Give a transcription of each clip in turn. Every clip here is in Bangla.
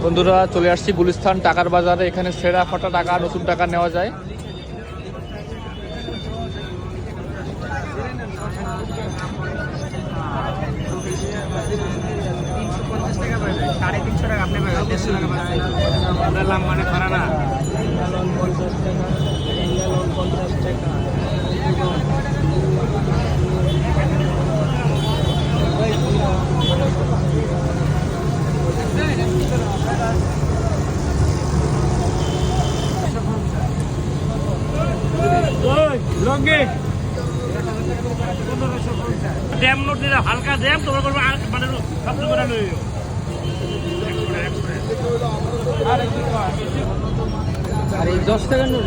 বন্ধুরা চলে আসছি গুলিস্তান টাকার বাজারে। এখানে সেরা ফাটা টাকা, নতুন টাকা নেওয়া যায়। হালকা জ্যাম তোমার করবো মানে শব্দ করে লইও আর এই 10 টাকার নোট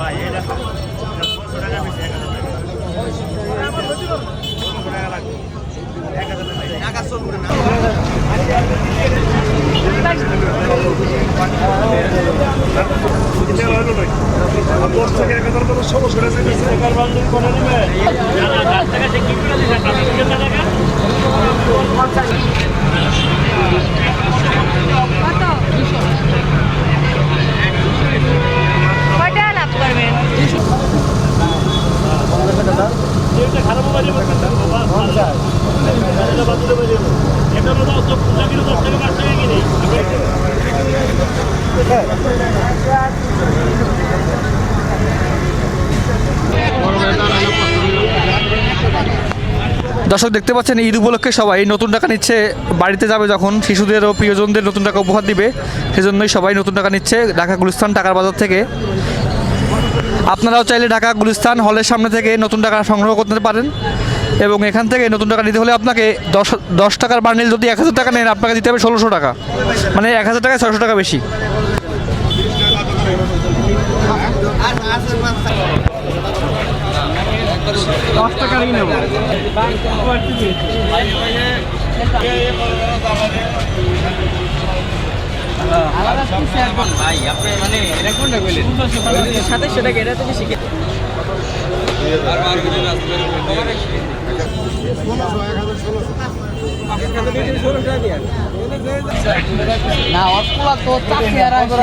ভাই এটা 500 টাকা বেশি 1000 টাকা লাগবে 1000 টাকা চলবে না। খারাপ দর্শক দেখতে পাচ্ছেন ঈদ উপলক্ষে সবাই নতুন টাকা নিচ্ছে। বাড়িতে যাবে যখন শিশুদের ও প্রিয়জনদের নতুন টাকা উপহার দিবে, সেজন্যই সবাই নতুন টাকা নিচ্ছে ঢাকা গুলিস্তান টাকার বাজার থেকে। আপনারাও চাইলে ঢাকা গুলিস্তান হলের সামনে থেকে নতুন টাকা সংগ্রহ করতে পারেন এবং এখান থেকে নতুন টাকা নিতে হলে আপনাকে 10 টাকার বান্ডিল যদি 1000 টাকা নেন আপনাকে দিতে হবে 1600 টাকা, মানে 1000 টাকায় 600 টাকা বেশি। ভাই আপনি মানে এটা কোনটা কইলেন 2700 টাকা, এটা তো বেশি। না অতলা তো চাকরি আর আছে।